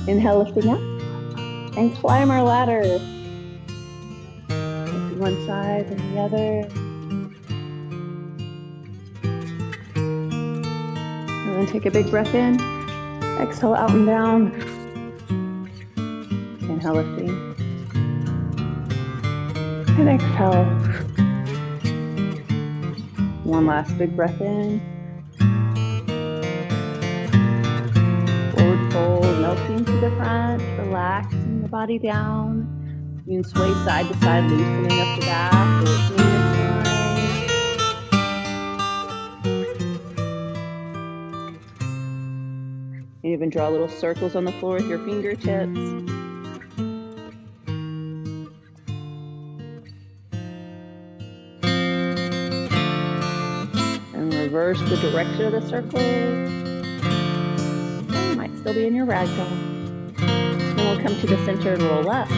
Inhale, lifting up, and climb our ladder. To one side and the other. And then take a big breath in. Exhale out and down. Inhale, lifting. And exhale. One last big breath in. Forward fold, melting to the front, relaxing the body down. You can sway side to side, loosening up the back, loosening the spine. You even draw little circles on the floor with your fingertips. And reverse the direction of the circle. You might still be in your ragdoll. Then we'll come to the center and roll up.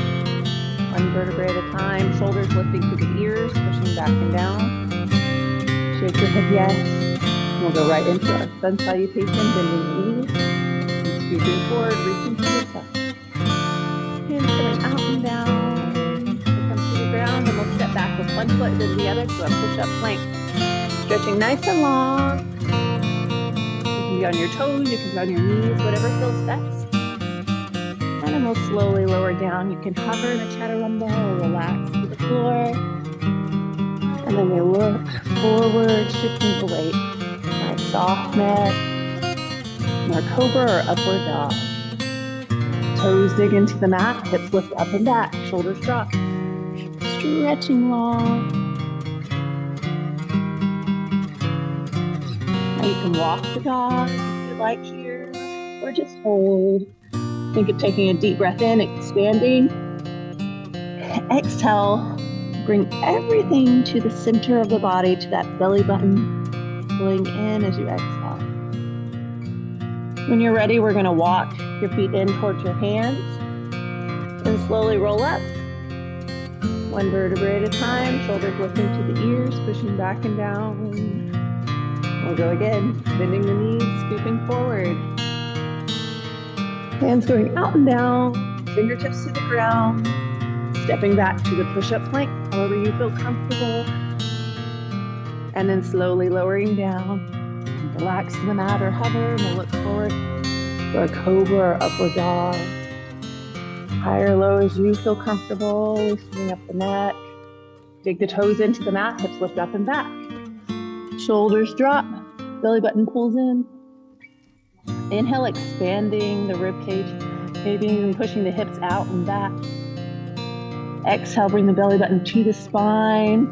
One vertebrae at a time, shoulders lifting to the ears, pushing back and down. Shake your head yes. We'll go right into our sun salutation, bending the knees. Scooping forward, reaching to the side. Hands coming out and down. We'll come to the ground and we'll step back with one foot then the other to a push-up plank. Stretching nice and long. You can be on your toes, you can be on your knees, whatever feels best. And then we'll slowly lower down. You can hover in a chaturanga or relax to the floor. And then we look forward, shifting the weight. Nice soft neck. More cobra or upward dog. Toes dig into the mat, hips lift up and back, shoulders drop. Stretching long. Now you can walk the dog if you like here, or just hold. Think of taking a deep breath in, expanding. Exhale, bring everything to the center of the body, to that belly button, pulling in as you exhale. When you're ready, we're going to walk your feet in towards your hands and slowly roll up. One vertebrae at a time, shoulders lifting to the ears, pushing back and down. We'll go again, bending the knees, scooping forward. Hands going out and down, fingertips to the ground, stepping back to the push-up plank, however you feel comfortable. And then slowly lowering down. Relax to the mat or hover, and we'll look forward for a cobra or upward dog. High or low as you feel comfortable, loosening up the neck. Dig the toes into the mat, hips lift up and back. Shoulders drop, belly button pulls in. Inhale, expanding the rib cage, maybe even pushing the hips out and back. Exhale, bring the belly button to the spine,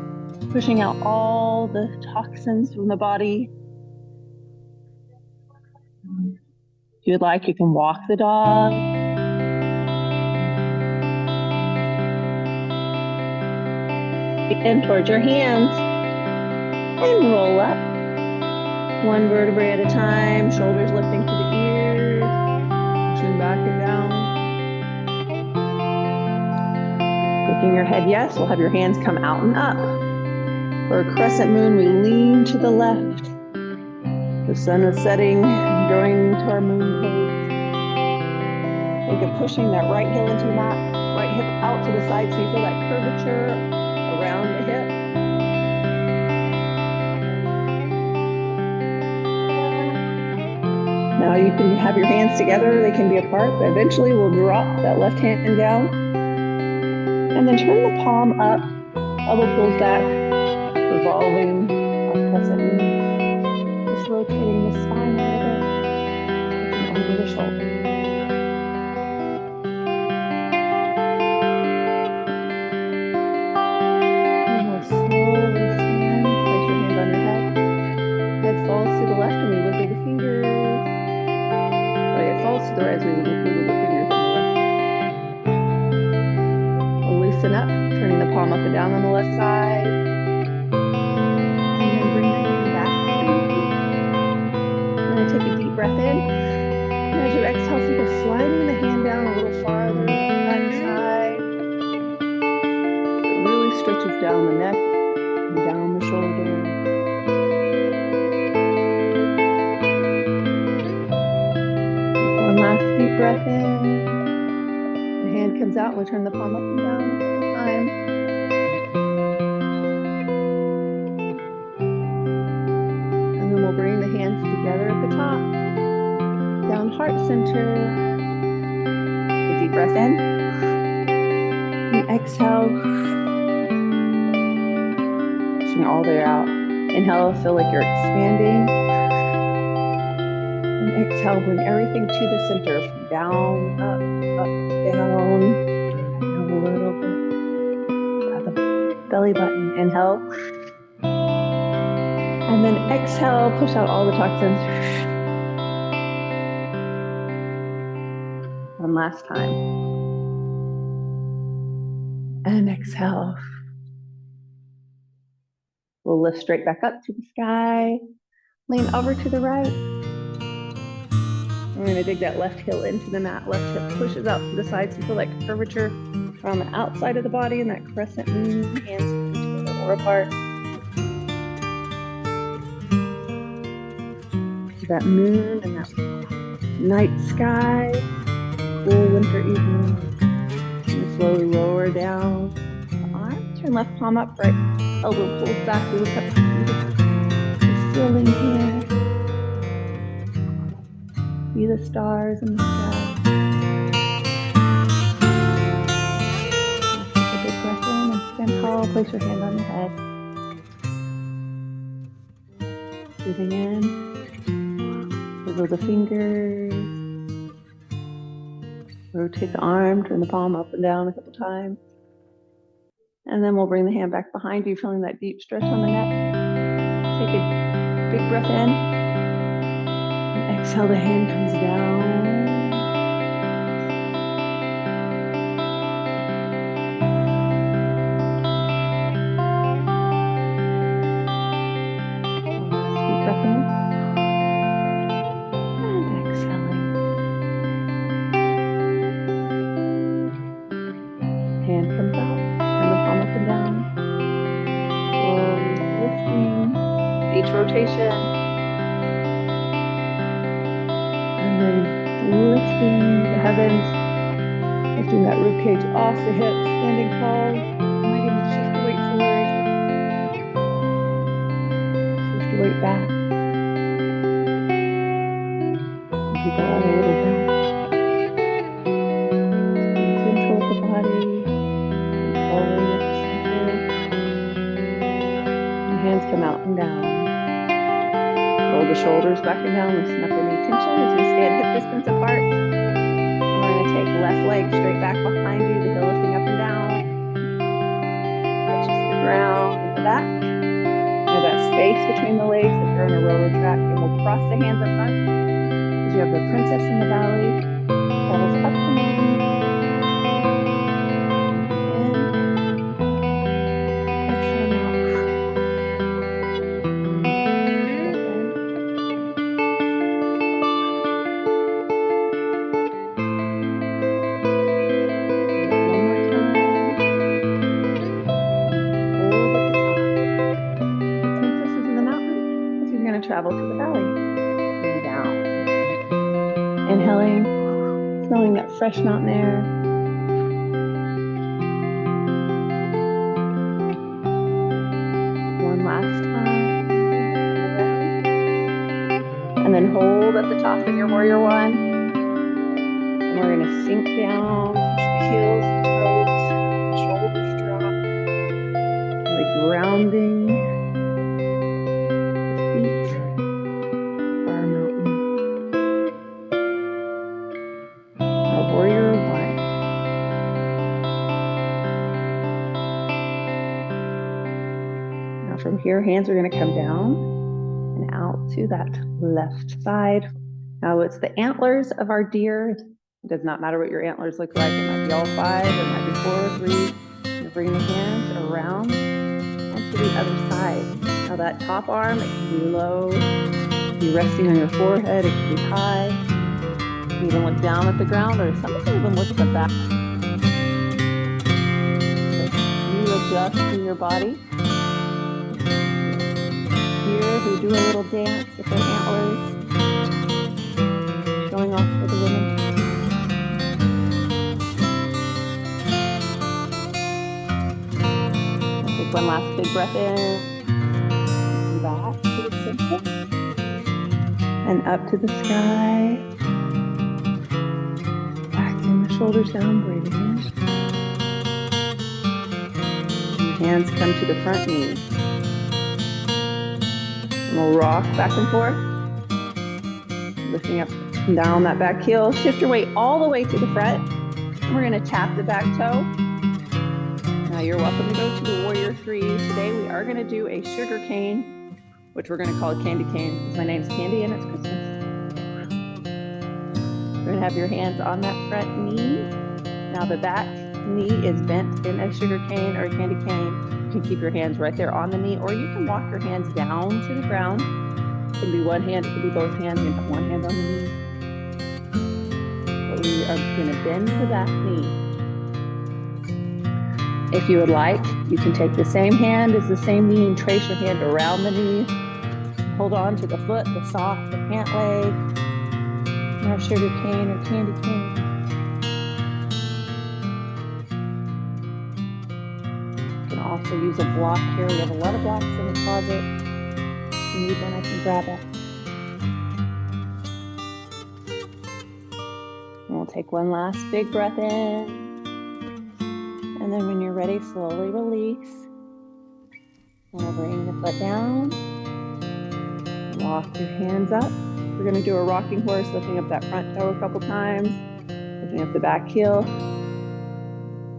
pushing out all the toxins from the body. If you'd like, you can walk the dog. In towards your hands and roll up. One vertebrae at a time, shoulders lifting to the ears, pushing back and down. Shaking your head yes, we'll have your hands come out and up. For a crescent moon, we lean to the left. The sun is setting, going to our moon pose. Think of pushing that right heel into the mat, right hip out to the side so you feel that curvature around the hip. Now you can have your hands together, they can be apart, but eventually we'll drop that left hand down. And then turn the palm up, elbow pulls back, revolving our crescent moon. Just rotating the spine a little bit, looking over the shoulder. And we'll slowly stand, place your hands on your head. Head falls to the left and we wiggle the fingers. It falls to the right as we wiggle the fingers on the left. We'll loosen up, turning the palm up and down on the left side. And then bring the hand back. We're going to take a deep breath in. And as you exhale, think of sliding the hand down a little farther on the back side. It really stretches down the neck and down the shoulder. One last deep deep breath in. The hand comes out and we turn the palm up and down a couple times. And then we'll bring the hands together at the top. Down heart center. Take a deep breath in. And exhale. Pushing all the way out. Inhale, feel like you're expanding. And exhale, bring everything to the center. From down, up, down. And a little bit. At the belly button. Inhale. And then exhale, push out all the toxins. One last time. And exhale. We'll lift straight back up to the sky. Lean over to the right. We're going to dig that left heel into the mat. Left hip pushes out to the side. So feel like curvature on the outside of the body and that crescent moon. Hands together or apart. That moon and that night sky. Cool winter evening. And slowly lower down the arm. Turn left palm up, right elbow pulls back. We look up to the ceiling here. See the stars in the sky. Take a big breath in and stand tall. Place your hand on your head. Breathing in. Wiggle the fingers. Rotate the arm. Turn the palm up and down a couple times. And then we'll bring the hand back behind you, feeling that deep stretch on the neck. Take a big breath in. And exhale, the hand comes down. Deep breath in. And exhaling. Hand comes out. Up and down, slowly lifting each rotation, and then lifting the heavens, lifting that ribcage off the hips, standing tall. You might even shift the weight forward, shift the weight back. Keep it on a little bit. Control the body. Hands come out and down. Roll the shoulders back and down, loosen up any tension as we stand hip distance apart. We're going to take left leg straight back behind you, the heel lifting up and down. Touches the ground in the back. Now that space between the legs if you're on a rower track, and we'll cross the hands up front as you have the princess in the valley. Pedals up and down. Travel to the belly and down. Inhaling, smelling that fresh mountain air. One last time. And then hold at the top in your warrior one. And we're going to sink down, push the heels, the toes, shoulders drop. Really grounding. From here, hands are going to come down and out to that left side. Now it's the antlers of our deer. It does not matter what your antlers look like. It might be all 5, it might be 4 or 3. You're bringing the hands around onto the other side. Now that top arm, it can be low, it can be resting on your forehead, it can be high. You can even look down at the ground, or some people even look at the back. So you adjust to your body. Who do a little dance with their antlers, showing off for the women. take one last big breath in. Back to the center. And up to the sky. Relaxing the shoulders down, breathing in. Your hands come to the front knee. And we'll rock back and forth. Lifting up and down that back heel. Shift your weight all the way to the front. And we're going to tap the back toe. Now you're welcome to go to the Warrior 3. Today we are going to do a sugar cane, which we're going to call a candy cane because my name's Candy and it's Christmas. You're going to have your hands on that front knee. Now the back knee is bent in a sugar cane or a candy cane. You can keep your hands right there on the knee, or you can walk your hands down to the ground. It can be one hand, it can be both hands. You can put one hand on the knee. But we are going to bend the back knee. If you would like, you can take the same hand as the same knee and trace your hand around the knee. Hold on to the foot, the sock, the pant leg, our sugar cane or candy cane. You can also use a block here. We have a lot of blocks in the closet. If you need one, I can grab it. And we'll take one last big breath in. And then when you're ready, slowly release. And we'll bring the foot down. Walk your hands up. We're going to do a rocking horse, lifting up that front toe a couple times, lifting up the back heel.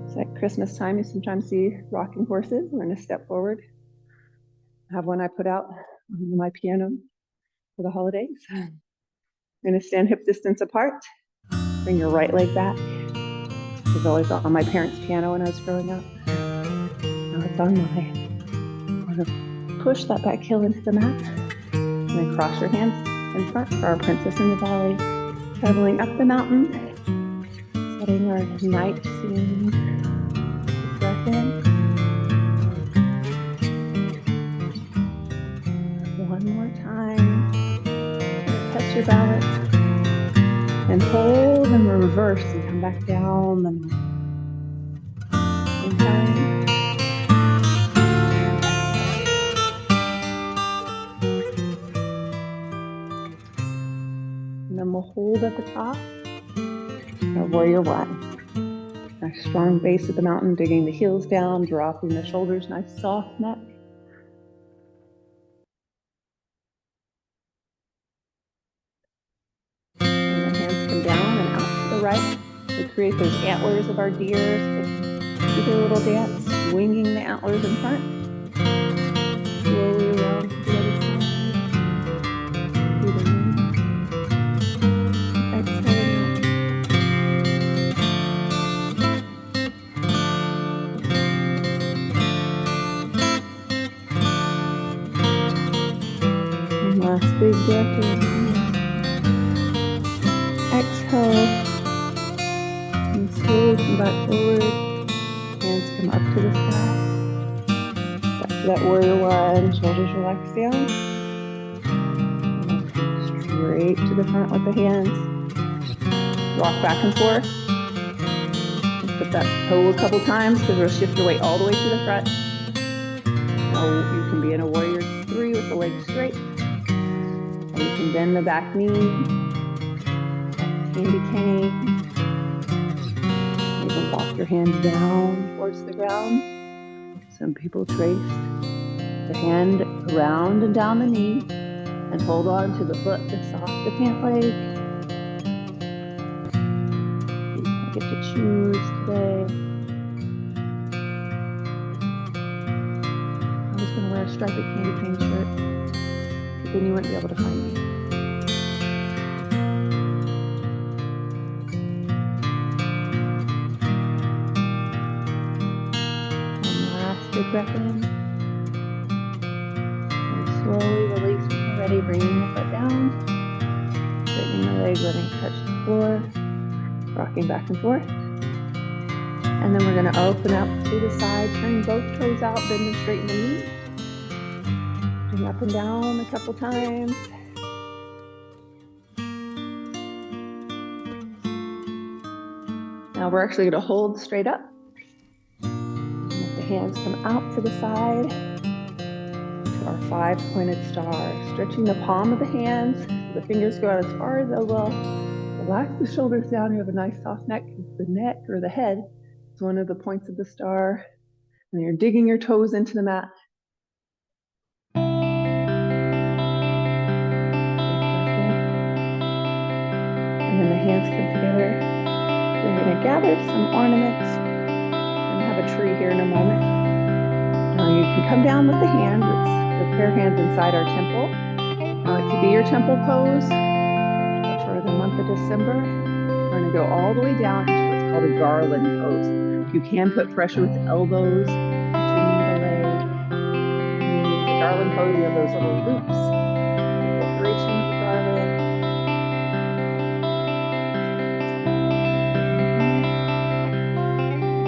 It's like Christmas time. You sometimes see rocking horses. We're going to step forward. I have one I put out on my piano for the holidays. We're going to stand hip distance apart. Bring your right leg back. It was always on my parents' piano when I was growing up. Now it's on mine. I'm going to push that back heel into the mat. And then cross your hands in front for our Princess in the Valley. Traveling up the mountain. Setting our night scene. Deep breath in. One more time. Test your balance. And hold and reverse and come back down the mountain. And then we'll hold at the top. Our Warrior 1. Nice strong base of the mountain, digging the heels down, dropping the shoulders, nice soft neck. Right, we create those antlers of our deers. Do their little dance, swinging the antlers in front. Slowly around to the other side. Breathing in. Exhale. And last big breath in. Exhale. Slowly come back forward. Hands come up to the sky. Back to that Warrior 1. Shoulders relax down. And come straight to the front with the hands. Rock back and forth. Put that toe a couple times because we'll shift your weight all the way to the front. Now you can be in a Warrior 3 with the legs straight. And you can bend the back knee. Candy cane. Walk your hands down towards the ground. Some people trace the hand around and down the knee and hold on to the foot, the sock, the pant leg. You get to choose today. I was going to wear a striped candy cane shirt, but then you wouldn't be able to find me. Big breath in. And slowly release when you're ready, bringing the foot down. Straightening the leg, letting it touch the floor. Rocking back and forth. And then we're going to open up to the side, turning both toes out, bend and straighten the knee. Bring up and down a couple times. Now we're actually going to hold straight up. hands come out to the side to our 5-pointed star. Stretching the palm of the hands, so the fingers go out as far as elbow. Relax the shoulders down. You have a nice soft neck. The neck or the head is one of the points of the star. And you're digging your toes into the mat. And then the hands come together. We're going to gather some ornaments and have a tree here in a moment. Now you can come down with the hands. It's the prayer hands inside our temple. Now it could be your temple pose. But for the month of December, we're going to go all the way down into what's called a garland pose. You can put pressure with the elbows touching the leg. The garland pose, you have those little loops. Decoration with the garland.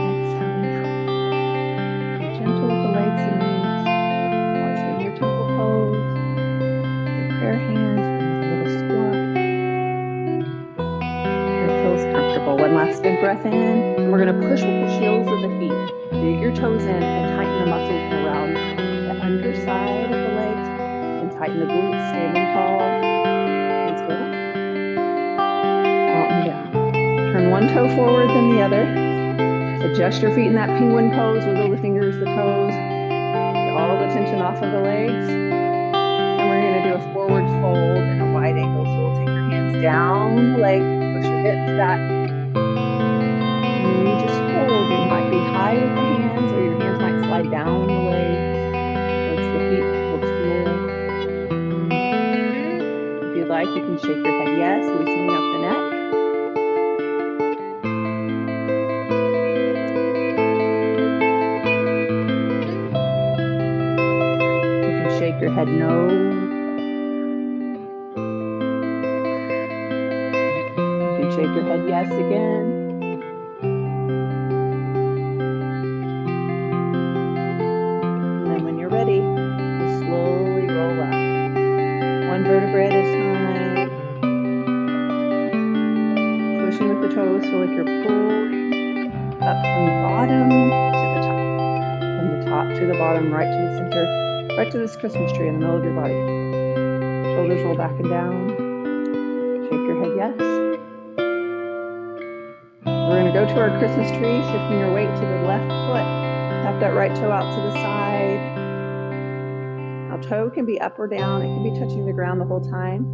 Exhaling out. Be gentle with the legs and knees. Always in your temple pose. Your prayer hands, a little squat. It feels comfortable. One last big breath in. And we're going to push with the heels of the feet. Dig your toes in and tighten the muscles around the underside of the legs and tighten the glutes, standing tall. Hands go up, out and down. Turn one toe forward, then the other. Adjust your feet in that penguin pose. Wiggle the fingers, the toes. Get all the tension off of the legs. And we're going to do a forward fold and a wide angle. So we'll take your hands down the leg, push your hips back. And you just hold. You might be high with the hands, or your hands might slide down the legs. Towards the feet, towards the floor. If you'd like, you can shake your head yes, loosening up the neck. You can shake your head no. You can shake your head yes again. Ready, slowly roll up. One vertebrae at a time. Pushing with the toes, feel like you're pulling up from the bottom to the top. From the top to the bottom, right to the center, right to this Christmas tree in the middle of your body. Shoulders roll back and down. Shake your head yes. We're going to go to our Christmas tree, shifting your weight to the left foot. Tap that right toe out to the side. Toe can be up or down. It can be touching the ground the whole time.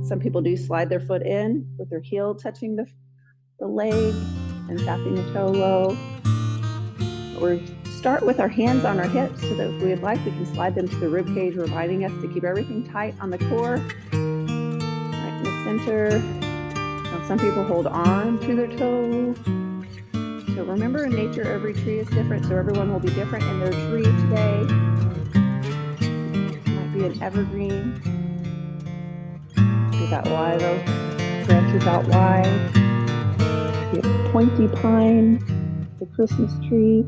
Some people do slide their foot in with their heel touching the leg and tapping the toe low. We start with our hands on our hips so that if we would like, we can slide them to the rib cage, reminding us to keep everything tight on the core, right in the center. Now, some people hold on to their toe. So remember, in nature, every tree is different, so everyone will be different in their tree today. An evergreen. Get that live oak, branches out wide. Get pointy pine, the Christmas tree.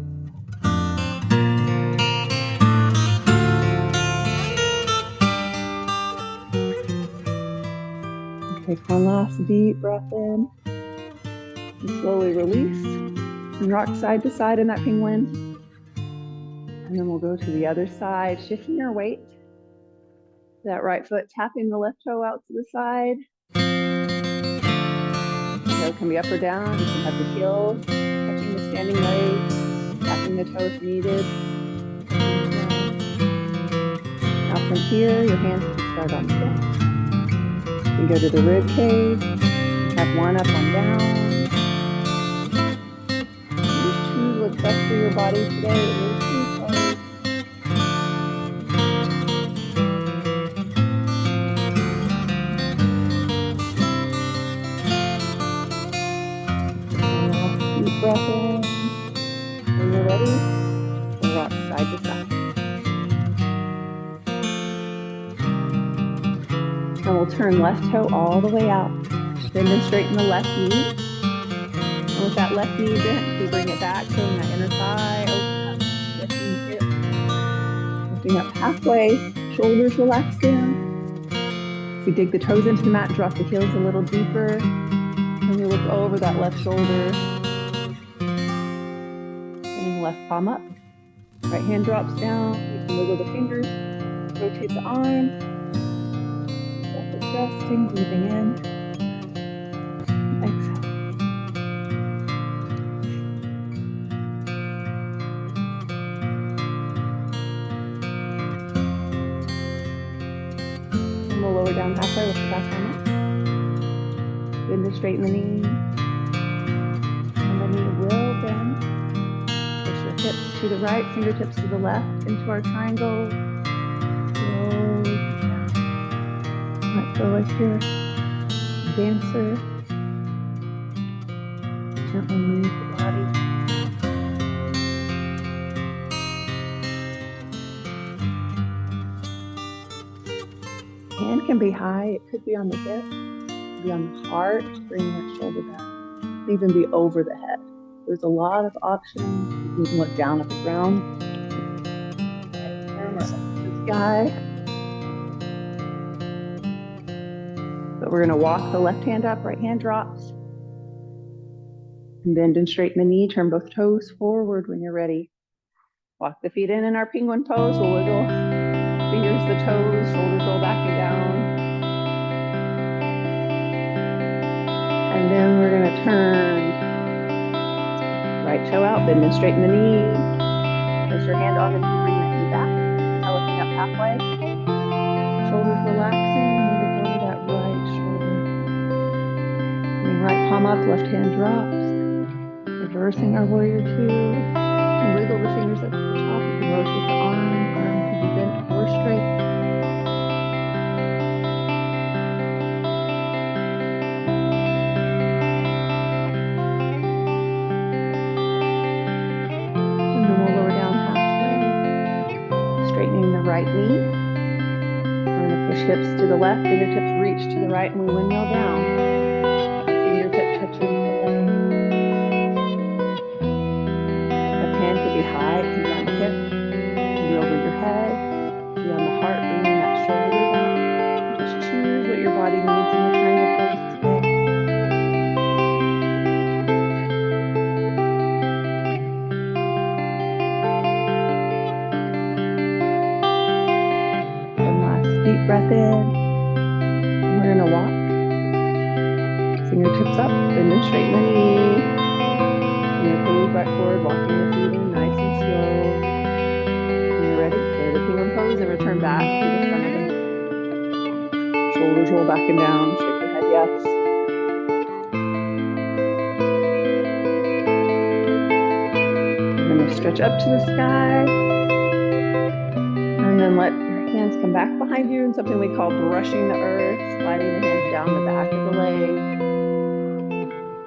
Take one last deep breath in and slowly release and rock side to side in that penguin. And then we'll go to the other side, shifting your weight. That right foot tapping the left toe out to the side. Toe can be up or down. You can have the heel touching the standing leg, tapping the toe if needed. Now from here, your hands can start on the hip. You can go to the rib cage. Have one up, one down. Just choose what's best for your body today. Breath in. When you're ready, we'll rock side to side. And we'll turn left toe all the way out. Then straighten the left knee. And with that left knee bent, we bring it back, pulling that inner thigh, open up, lifting hip. Lifting up halfway, shoulders relax down. We dig the toes into the mat, drop the heels a little deeper. And we look over that left shoulder. Left palm up, Right hand drops down. You can wiggle the fingers, rotate the arm. Self-adjusting, breathing in. Exhale. And we'll lower down halfway, lift the back arm up. Bend to straighten the knee. And the knee will bend. Push your hips to the right, fingertips to the left into our triangle. Slowly down. Let go like you're a dancer. Gently move the body. Hand can be high. It could be on the hip, it could be on the heart, bring that shoulder back. It could even be over the head. There's a lot of options. You can look down at the ground, the sky. But we're going to walk the left hand up, right hand drops. And bend and straighten the knee. Turn both toes forward when you're ready. Walk the feet in our penguin pose. We'll wiggle fingers the toes, shoulders roll back and down. And then we're going to turn right toe out, bend and straighten the knee. Place your hand on the knee, bring that knee back. Now lifting up halfway. Shoulders relaxing, moving over that right shoulder. Bring right palm up, left hand drops. Reversing our warrior two. And wiggle the fingers up to the top. You can rotate the arm can be bent or straight. And then we'll lower down halfway. Straightening the right knee. We're going to push hips to the left, fingertips reach to the right, and we windmill down. Fingertip touches the leg. Left hand could be high, it could be on the hip, it could be over your head, it could be on the heart, bringing that shoulder back. Just choose what your body needs in the triangle pose today. One last deep breath in. We're going to walk. Fingertips up, bend and straighten the knee. Finger toes back forward, walking the feet in nice and slow. When you're ready, go to the penguin pose and return back to the front of the mat. Shoulders roll back and down, shake your head yes. You're going to stretch up to the sky. And then let your hands come back behind you in something we call brushing the earth, sliding the hands down the back of the leg.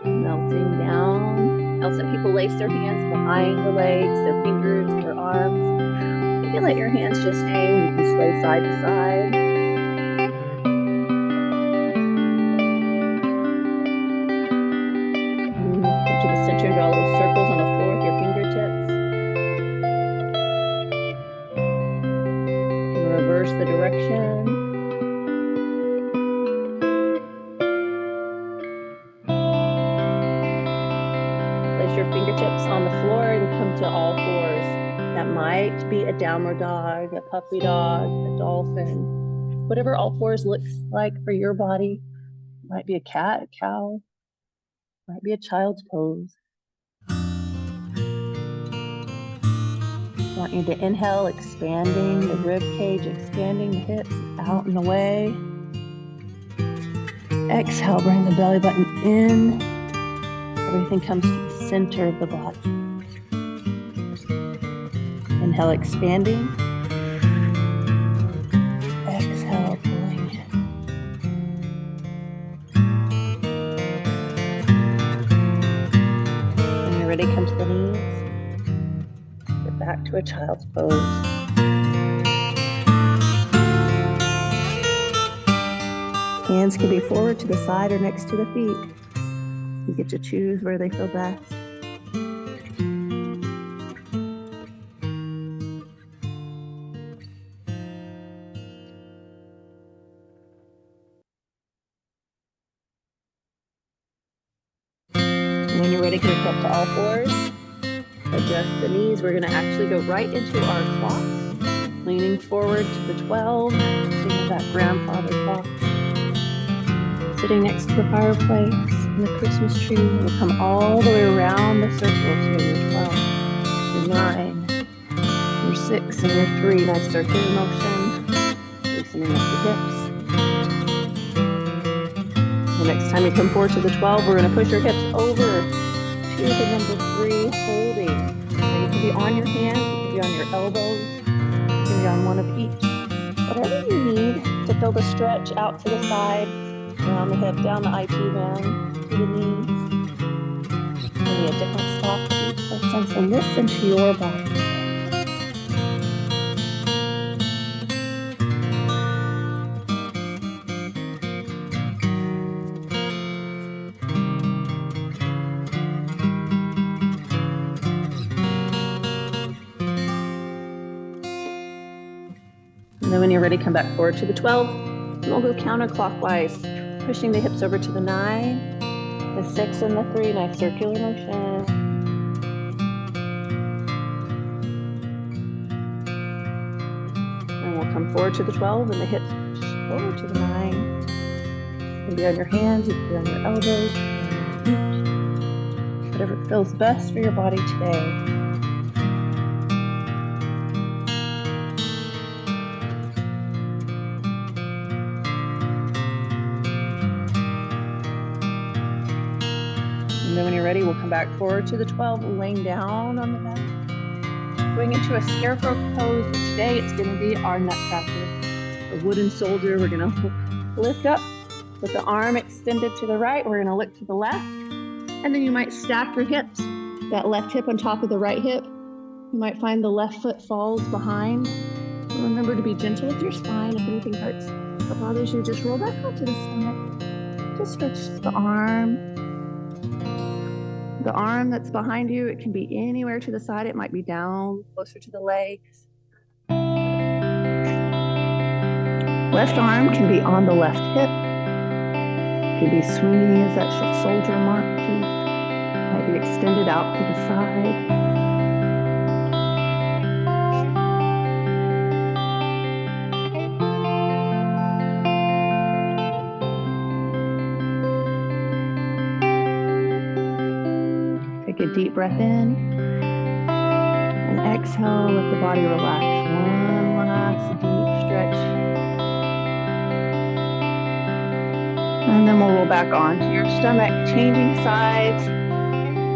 Melting down. Now some people lace their hands behind the legs, their fingers, their arms. You can let your hands just hang. You can sway side to side. Come to the center and draw little circles on the floor with your fingertips. You can reverse the direction. Your fingertips on the floor and come to all fours. That might be a downward dog, a puppy dog, a dolphin, whatever all fours looks like for your body. It might be a cat, a cow, might be a child's pose. I want you to inhale, expanding the rib cage, expanding the hips out and away. Exhale, bring the belly button in. Everything comes to the center of the body. Inhale, expanding. Exhale, pulling in. When you're ready, come to the knees. Get back to a child's pose. Hands can be forward to the side or next to the feet. You get to choose where they feel best. And when you're ready, come up to all fours. Adjust the knees. We're going to actually go right into our clock, leaning forward to the 12, sitting with that grandfather clock. Sitting next to the fireplace and the Christmas tree. We'll come all the way around the circle. So your 12, your 9, your 6, and your 3. Nice circular motion. Loosening up the hips. The next time you come forward to the 12, we're going to push your hips over to the number 3, holding. Now you can be on your hands, you can be on your elbows, you can be on one of each. Whatever you need to feel the stretch out to the side. Down the hip, down the IT band, to the knees. Maybe a different spot for each person. So listen to your body. And then when you're ready, come back forward to the 12. And we'll go counterclockwise. Pushing the hips over to the 9, the 6, and the 3. Nice circular motion. And we'll come forward to the 12 and the hips push over to the 9. You can be on your hands, you can be on your elbows, whatever feels best for your body today. And then when you're ready, we'll come back forward to the 12, laying down on the mat. Going into a scarecrow pose. Today it's going to be our nutcracker, a wooden soldier. We're going to lift up with the arm extended to the right. We're going to look to the left. And then you might stack your hips, that left hip on top of the right hip. You might find the left foot falls behind. Remember to be gentle with your spine. If anything hurts or bothers you, just roll back onto the stomach. Just stretch the arm. The arm that's behind you, it can be anywhere to the side. It might be down, closer to the legs. Left arm can be on the left hip. It can be swinging as that soldier marches. Might be extended out to the side. Take a deep breath in and exhale, let the body relax. One last deep stretch. And then we'll roll back onto your stomach, changing sides.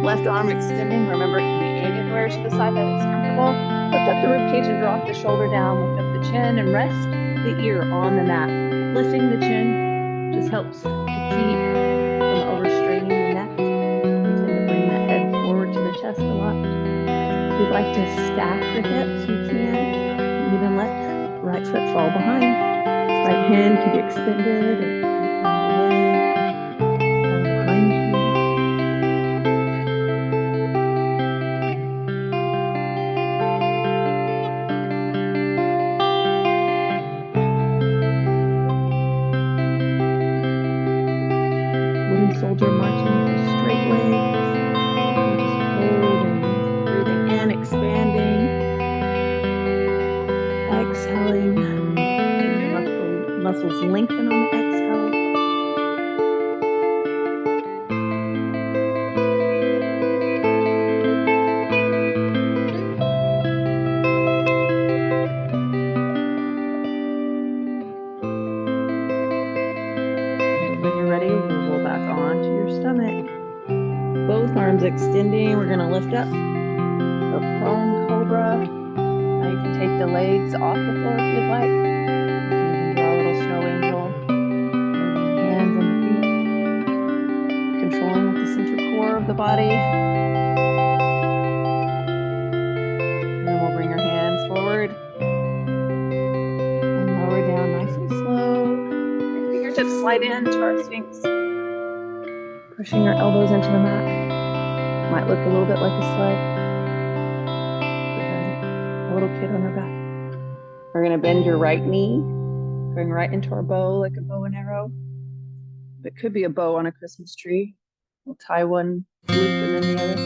Left arm extending. Remember, it can be anywhere to the side that it's comfortable. Lift up the ribcage and drop the shoulder down. Lift up the chin and rest the ear on the mat. Lifting the chin just helps to keep from overstraining the neck. Chest a lot. If you'd like to stack the hips, you can. Even let the right foot fall behind. Right hand can be extended or behind you. Wooden soldier marching straight legs. Expanding, exhaling, muscles lengthen on the exhale. When you're ready, we'll roll back onto your stomach. Both arms extending, we're going to lift up. Prone cobra. Now you can take the legs off the floor if you'd like. You can draw a little snow angel. Hands and feet. Controlling with the center core of the body. And then we'll bring our hands forward. And lower down nice and slow. Your fingertips slide into our Sphinx. Pushing your elbows into the mat. Might look a little bit like a sled. Little kid on her back. We're going to bend your right knee, going right into our bow like a bow and arrow. It could be a bow on a Christmas tree. We'll tie one loop and then the other.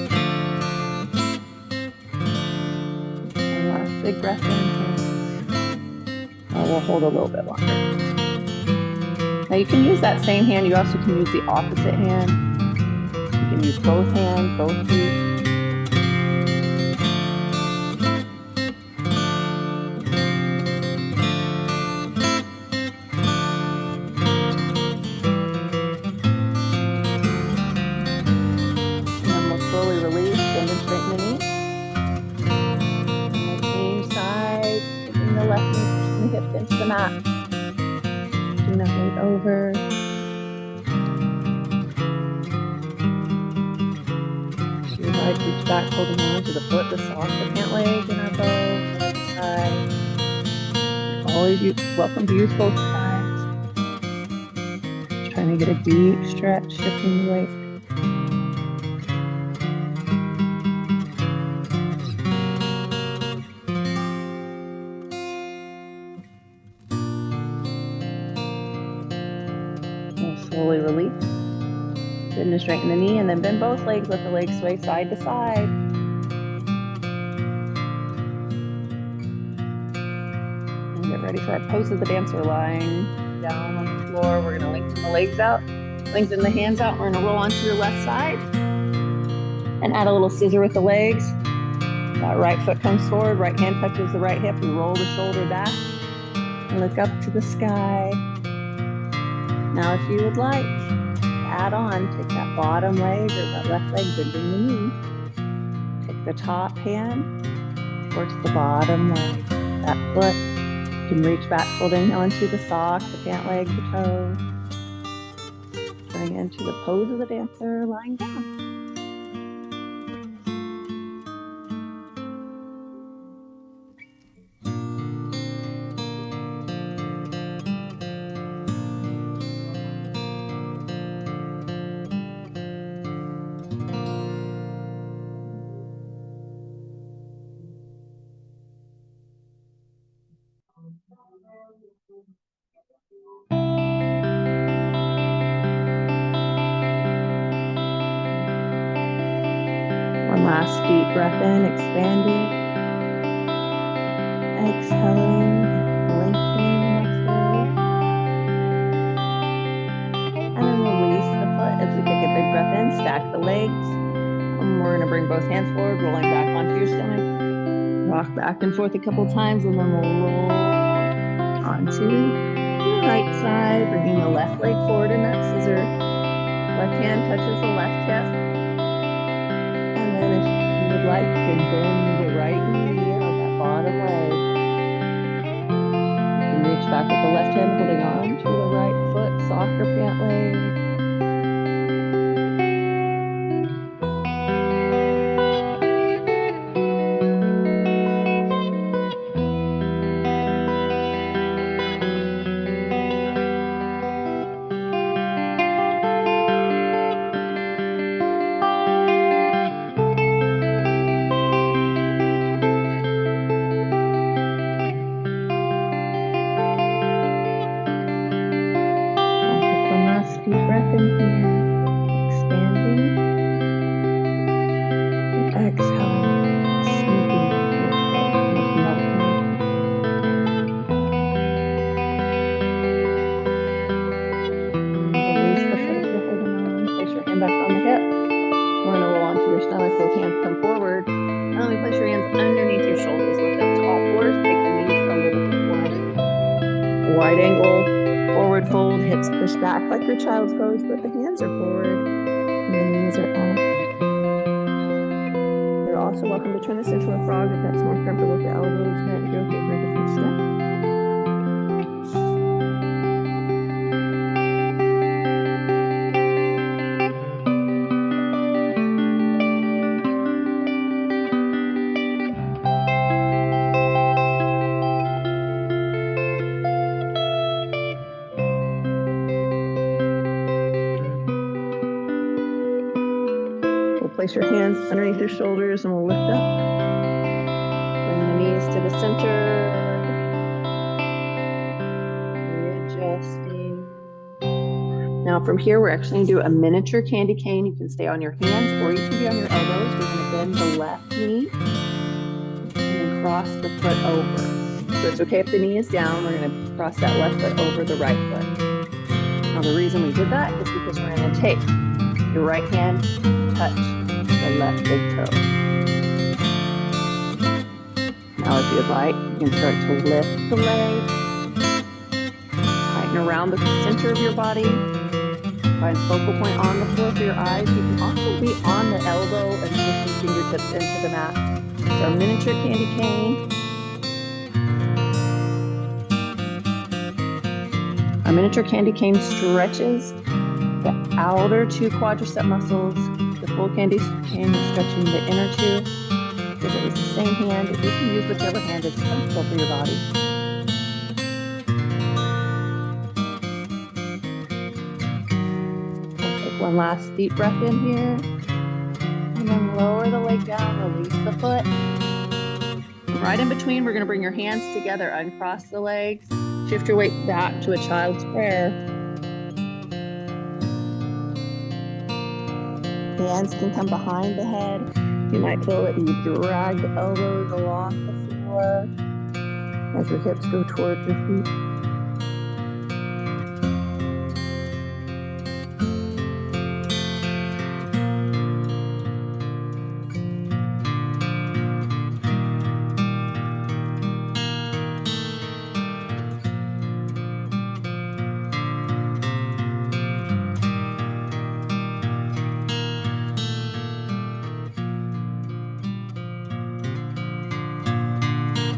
big breath in here. We'll hold a little bit longer. Now you can use that same hand. You also can use the opposite hand. You can use both hands, both feet. And then we'll slowly release, bend and straighten the knee. And the same side, taking the left knee, pushing the hip into the mat. Shifting that weight over. Reach back, holding on to the foot, the sock, the pant leg, and our bow. Always welcome to use both sides. Just trying to get a deep stretch, shifting the weight. We'll slowly release. Bend and straighten the knee, and then bend both legs. Let the legs sway side to side. And get ready for our pose of the dancer, lying down on the floor. We're going to lengthen the legs out, lengthen the hands out. We're going to roll onto your left side and add a little scissor with the legs. That right foot comes forward, right hand touches the right hip. We roll the shoulder back and look up to the sky. Now, if you would like, add on, take that bottom leg or that left leg, bending the knee. Take the top hand towards the bottom leg. That foot, you can reach back, holding onto the sock, the pant leg, the toe. Bring into the pose of the dancer, lying down. One last deep breath in, expanding. Exhaling, lengthening the next leg. And then release the foot as we take a big breath in, stack the legs. And we're going to bring both hands forward, rolling back onto your stomach. Rock back and forth a couple times, and then we'll roll onto the right side, bringing the left leg forward in that scissor. Left hand touches the left hip. And then if you would like, you can bend your right knee on that bottom leg. You can reach back with the left hand, holding on to the right foot, sock or pant leg. Wide angle, forward fold, hips push back like your child's pose, but the hands are forward and the knees are off. You're also welcome to turn this into a frog if that's more comfortable with the elbows. You're okay for a different step. Place your hands underneath your shoulders and we'll lift up. Bring the knees to the center. Readjusting. Now from here, we're actually going to do a miniature candy cane. You can stay on your hands or you can be on your elbows. We're going to bend the left knee and then cross the foot over. So it's okay if the knee is down. We're going to cross that left foot over the right foot. Now the reason we did that is because we're going to take your right hand, touch the left big toe. Now if you'd like, you can start to lift the leg, tighten around the center of your body, find focal point on the floor for your eyes. You can also be on the elbow and push your fingertips into the mat. It's our miniature candy cane. Our miniature candy cane stretches the outer two quadricep muscles. The full candy cane is stretching the inner two. If it was the same hand, you can use whichever hand is comfortable for your body. We'll take one last deep breath in here. And then lower the leg down, release the foot. Right in between, we're going to bring your hands together, uncross the legs, shift your weight back to a child's prayer. Hands can come behind the head. You might feel that you drag the elbows along the floor as your hips go towards your feet.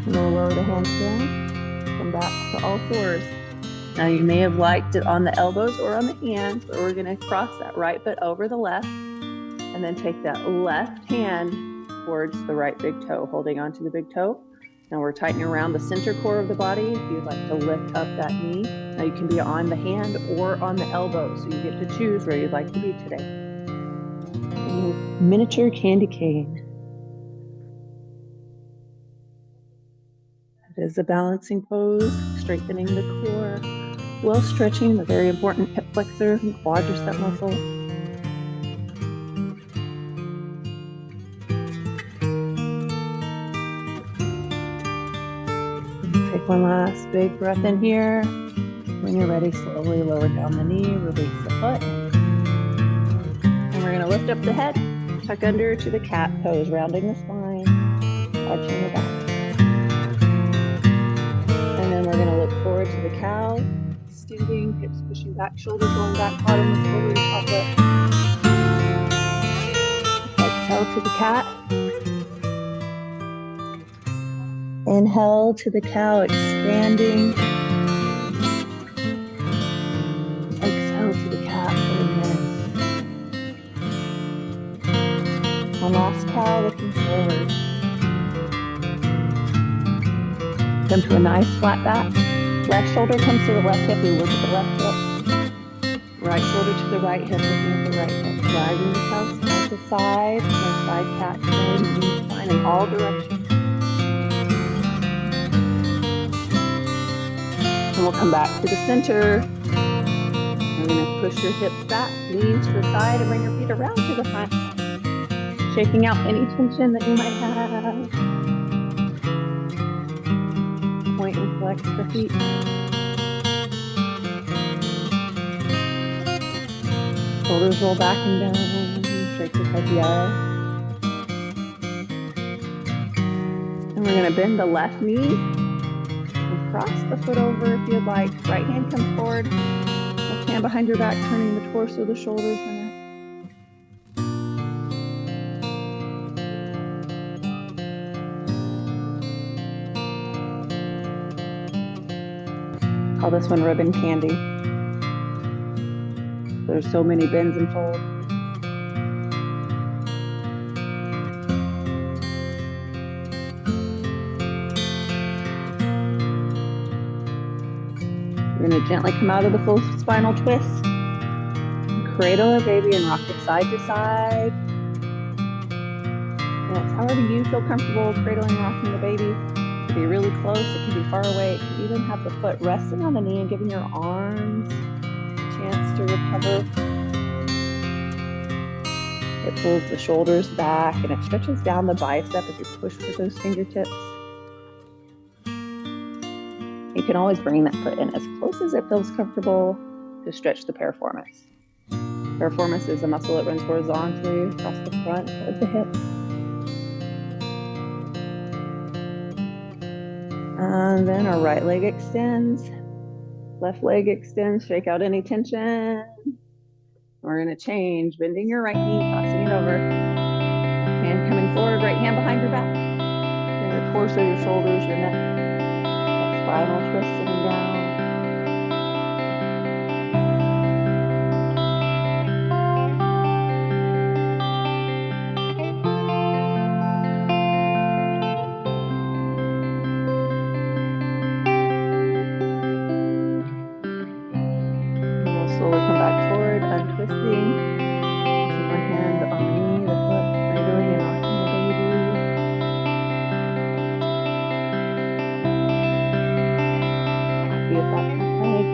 We'll lower the hands down, come back to all fours. Now you may have liked it on the elbows or on the hands, but we're going to cross that right foot over the left and then take that left hand towards the right big toe, holding onto the big toe. Now we're tightening around the center core of the body. If you'd like to lift up that knee, now you can be on the hand or on the elbow, so you get to choose where you'd like to be today. Miniature candy cane. It is a balancing pose, strengthening the core, while stretching the very important hip flexor and quadricep muscle. Take one last big breath in here. When you're ready, slowly lower down the knee, release the foot. And we're going to lift up the head, tuck under to the cat pose, rounding the spine, arching the back. And then we're going to look forward to the cow, standing, hips pushing back, shoulders going back, bottom is slowly top lip. Exhale to the cat. Inhale to the cow, expanding. Exhale to the cat for a minute. One last cow, looking forward. Come to a nice flat back. Left shoulder comes to the left hip. We look at the left hip. Right shoulder to the right hip, looking at the right hip. Dragging the cow side to side. No side cat going, knee spine in all directions. And we'll come back to the center. We're going to push your hips back, lean to the side, and bring your feet around to the front. Shaking out any tension that you might have. Point and flex the feet. Shoulders roll back and down. Shake your head yes. And we're going to bend the left knee. Cross the foot over if you'd like. Right hand comes forward. Left hand behind your back, turning the torso, the shoulders, and neck. Call this one ribbon candy. There's so many bends and folds. We're going to gently come out of the full spinal twist. Cradle our baby and rock it side to side. And it's however you feel comfortable cradling and rocking the baby. It can be really close, it can be far away. It can even have the foot resting on the knee and giving your arms a chance to recover. It pulls the shoulders back and it stretches down the bicep as you push with those fingertips. You can always bring that foot in as close as it feels comfortable to stretch the piriformis. Piriformis is a muscle that runs horizontally across the front of the hip. And then our right leg extends, left leg extends, shake out any tension. We're going to change, bending your right knee, crossing it over. Hand coming forward, right hand behind your back. Bring your torso, your shoulders, your neck. That spinal twist sitting down. Slowly come back forward, untwisting. Placing one hand on the knee, the foot, cradling and rocking the baby. Happy with that front leg.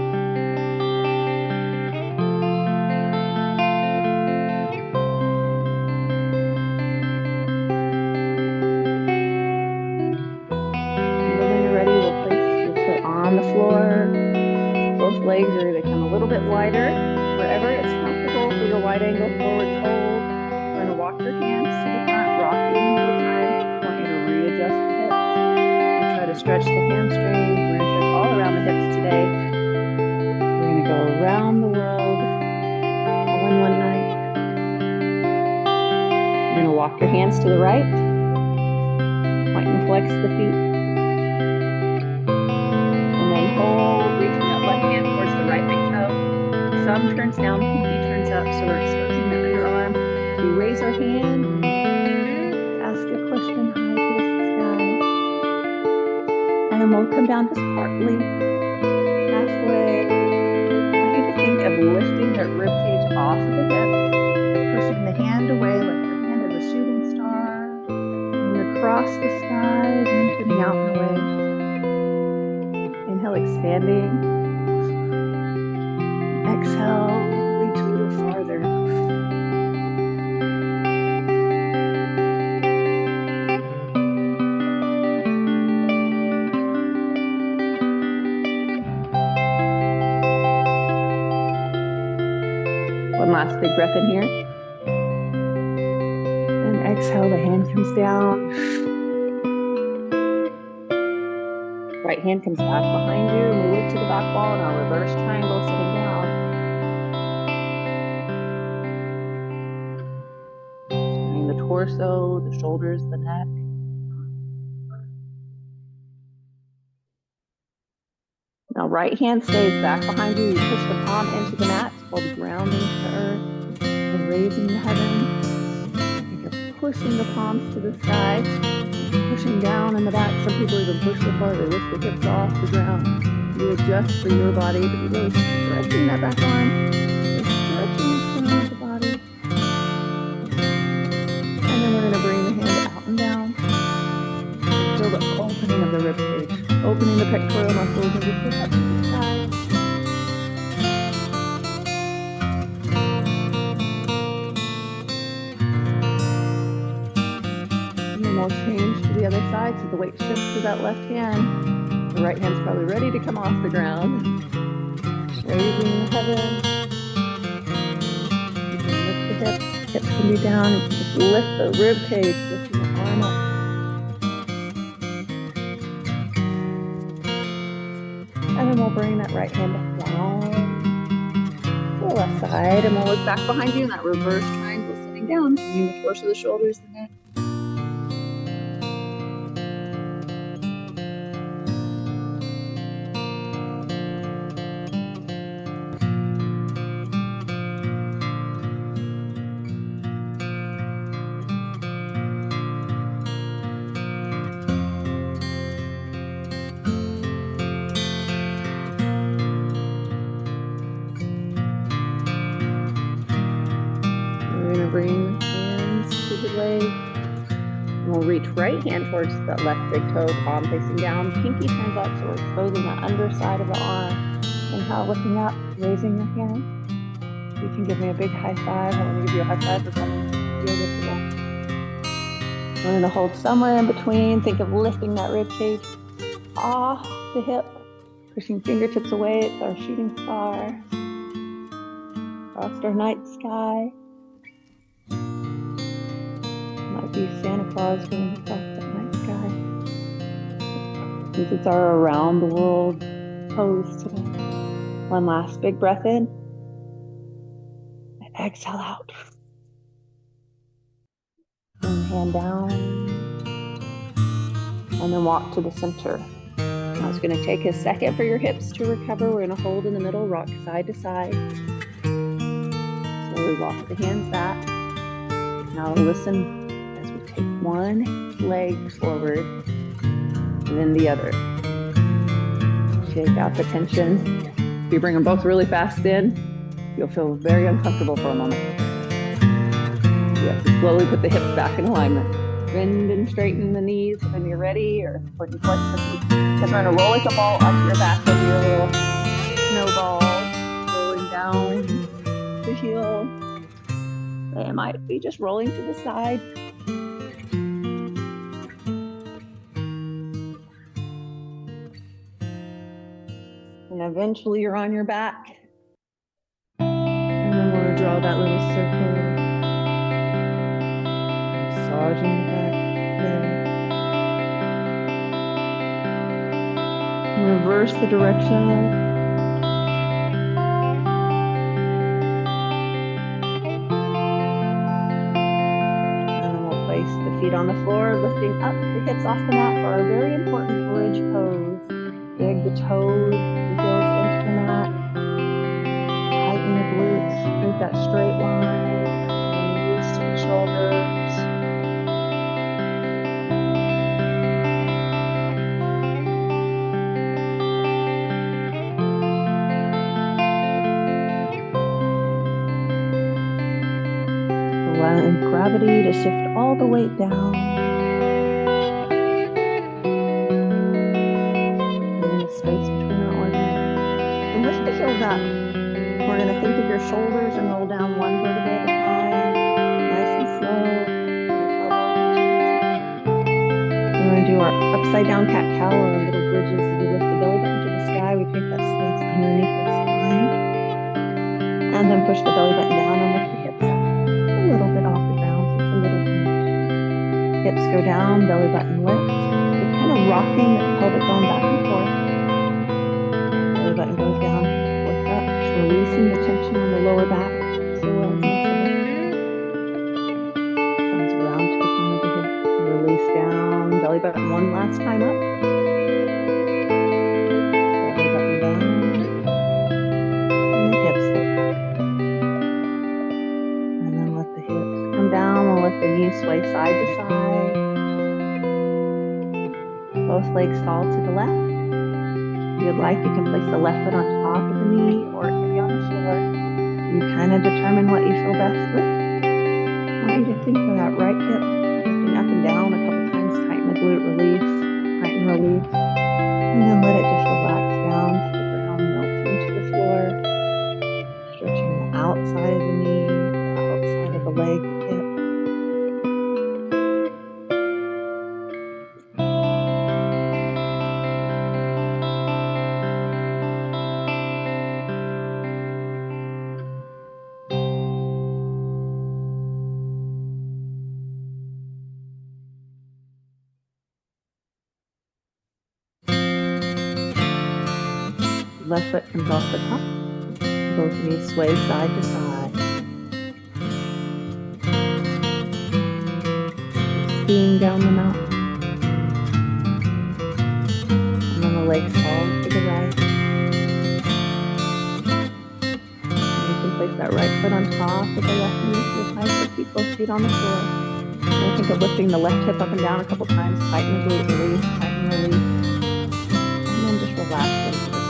And then when you're ready, we'll place your foot on the floor. Both legs are going to come a little bit wider, wherever it's comfortable for your wide angle forward fold. We're going to walk your hands to the front, rocking the time. I want you to readjust the hips. We'll try to stretch the hamstrings. We're going to stretch all around the hips today. We're going to go around the world all in one night. You're going to walk your hands to the right. Point and flex the feet. And then hold, reaching that left hand towards the right big toe. Thumb turns down, pinky turns up, so we're exposing the underarm. We raise our hand, ask a question high towards the sky. And then we'll come down just partly, halfway. I want you to think of lifting the rib cage off of the hip, pushing the hand away, like your hand is a shooting star. And across the sky, and then shooting out and away. Inhale, expanding. Exhale, reach a little farther. One last big breath in here. And exhale, the hand comes down. Right hand comes back behind you. Move it to the back wall in our reverse triangle, sitting down. Turning the torso, the shoulders, the neck. Now right hand stays back behind you. You push the palm into the mat while grounding to the earth and raising the heavens. And you're pushing the palms to the sky. Pushing down in the back. Some people even push so far they lift the hips off the ground. You adjust for your body, but you're really stretching that back arm. You're stretching the center of the body. And then we're going to bring the hand out and down. Feel the opening of the rib cage. Opening the pectoral muscles and just push up to the sky. We'll change to the other side so the weight shifts to that left hand. The right hand's probably ready to come off the ground. Raising the heavens. You can lift the hips. Hips can be down. You can just lift the rib cage, lifting the arm up. And then we'll bring that right hand down to the left side. And we'll look back behind you in that reverse triangle, sitting down, turning the torso, the shoulders, the neck. Bring the hands to the leg. And we'll reach right hand towards that left big toe, palm facing down. Pinky turns up, so we're exposing the underside of the arm. Inhale, lifting up, raising your hand. You can give me a big high five. I want to give you a high five for coming. Feel good today. We're going to hold somewhere in between. Think of lifting that rib cage off the hip Pushing fingertips away, it's our shooting star. Across our night sky. Might be Santa Claus going across that night sky. Since it's our around the world pose today. One last big breath in. And exhale out. And hand down. And then walk to the center. Now it's going to take a second for your hips to recover. We're going to hold in the middle, rock side to side. Slowly walk the hands back. Now listen as we take one leg forward and then the other. Shake out the tension. If you bring them both really fast in, you'll feel very uncomfortable for a moment. You have to slowly put the hips back in alignment. Bend and straighten the knees when you're ready, or when you flex the feet. Because we're going to roll like a ball onto your back with your little snowball, rolling down the heel. It might be just rolling to the side. And eventually you're on your back. And then we'll draw that little circle. Massaging the back there. Reverse the direction. And then we'll place the feet on the floor, lifting up the hips off the mat for our very important bridge pose. Dig the toes, the heels into the mat. Tighten the glutes, create that straight line. And release to the shoulders. Allowing gravity to shift all the weight down. In the space between our organs. And lift the heels up. We're going to think of your shoulders and roll down one vertebrae at a time. Nice and slow. We're going to do our upside down cat cow or our little bridges as we lift the belly button to the sky. We create that space underneath our spine. And then push the belly button down and lift the hips up. A little bit off the ground, so it's a little bit. Hips go down, belly button lifts. We're kind of rocking the pelvic bone back and forth. Belly button goes down, lift up, releasing the tension on the lower back. So comes around to the front of the hip. Release down, belly button one last time up. Belly button down. And the hips lift up. And then let the hips come down. We'll let the knees sway side to side. Both legs fall to the left. If you'd like, you can place the left foot on top of the knee, or it can be on the floor. You kind of determine what you feel best with. I want you to think of that right hip lifting up and down a couple times. Tighten the glute, release, tighten, release. And then let it just relax down to the ground, melt into the floor. Stretching the outside of the knee, the outside of the leg, the hip. Left foot comes off the top. Both knees sway side to side. Skiing down the mountain. And then the legs fall to the right. And you can place that right foot on top of the left knee to the side, so keep both feet on the floor. And think of lifting the left hip up and down a couple times. Tighten the glute, release, tighten, release. And then just relax into the stretch.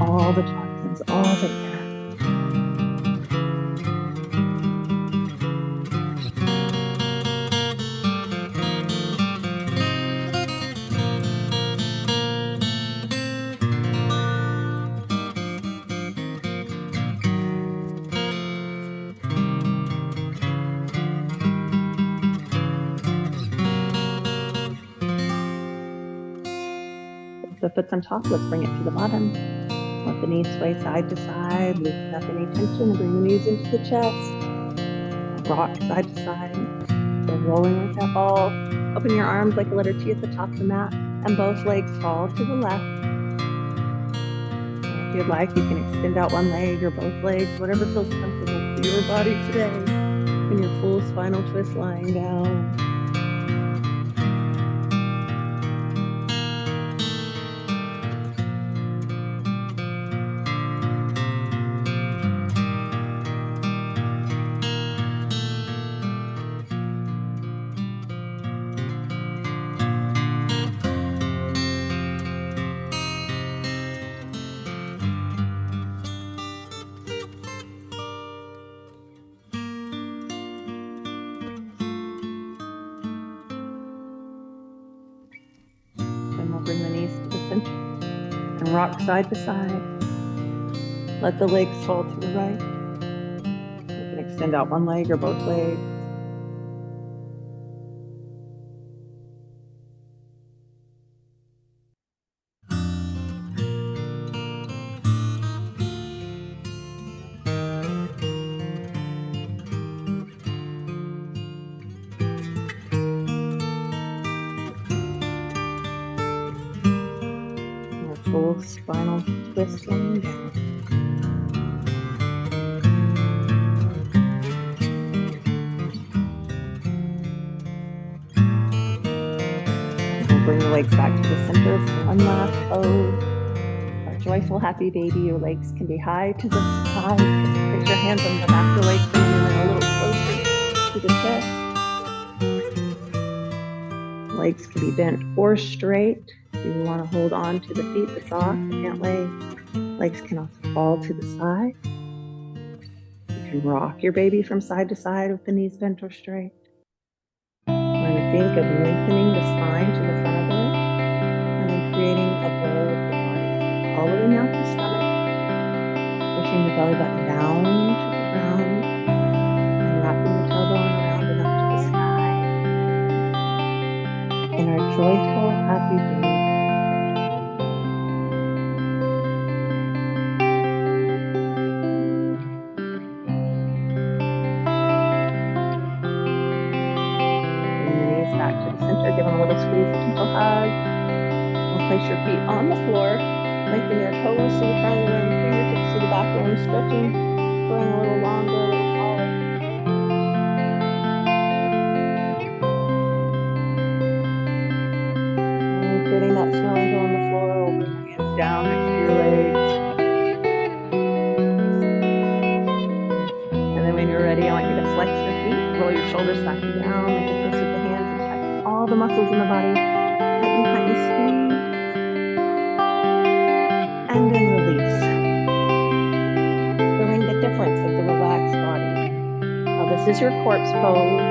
All the toxins, all the air. foot's on top, let's bring it to the bottom. Let the knees sway side to side, loosen up any tension, bring the knees into the chest. Rock side to side, so rolling like that ball. Open your arms like a letter T at the top of the mat, and both legs fall to the left. If you'd like, you can extend out one leg or both legs, whatever feels comfortable for your body today. In your full spinal twist lying down. Bring the knees to the center and rock side to side. Let the legs fall to the right. You can extend out one leg or both legs. Full spinal twist lying down. We'll bring the legs back to the center for one last pose. Our joyful, happy baby. Your legs can be high to the side. Place your hands on the back of the legs, bringing them a little closer to the chest. Legs can be bent or straight. If you want to hold on to the feet, the socks, the pant legs. Legs can also fall to the side. You can rock your baby from side to side with the knees bent or straight. We're going to think of lengthening the spine to the front of the leg and then creating a bowl of the body. Hollowing out the stomach, pushing the belly button down to the ground, and wrapping the tailbone around and up to the sky. In our joyful, happy baby. Center, give them a little squeeze, a gentle hug. We'll place your feet on the floor, lengthen your toes to the front of the room, fingertips to the back of the room, stretching, growing a little longer, a little taller. And creating that snow angel on the floor, we'll bring your hands down next to your legs. And then when you're ready, I want you to flex your feet, roll your shoulders back and down, make a fist with the hands, and tighten all the muscles in the body. Tighten, tighten, squeeze. And then release. Feeling the difference of the relaxed body. Now this is your corpse pose.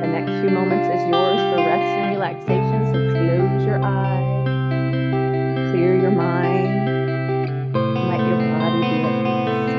The next few moments is yours for rest and relaxation, so close your eyes, clear your mind, and let your body be at peace.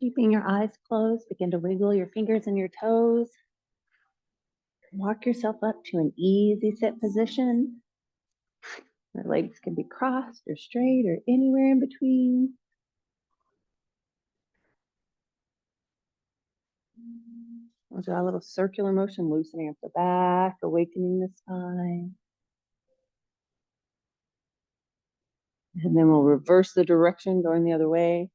Keeping your eyes closed, begin to wiggle your fingers and your toes. Walk yourself up to an easy sit position. The legs can be crossed or straight or anywhere in between. We'll do a little circular motion, loosening up the back, awakening the spine. And then we'll reverse the direction, going the other way.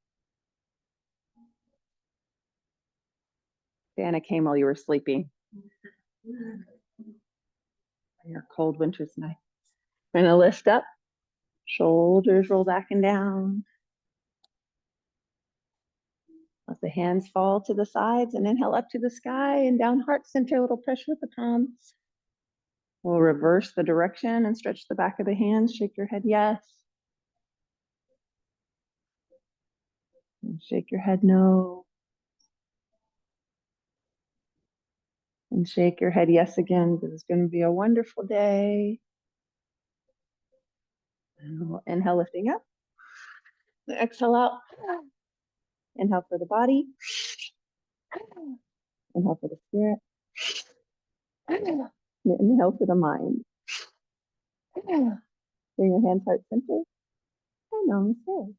Santa came while you were sleeping. Your cold winter's night. We're gonna lift up, shoulders roll back and down. Let the hands fall to the sides and inhale up to the sky and down heart center, a little pressure with the palms. We'll reverse the direction and stretch the back of the hands. Shake your head yes. And shake your head no. And shake your head yes again, because it's going to be a wonderful day. And we'll inhale, lifting up. Exhale out. Inhale for the body. Inhale for the spirit. Inhale for the mind. Bring your hands heart center. And namaste.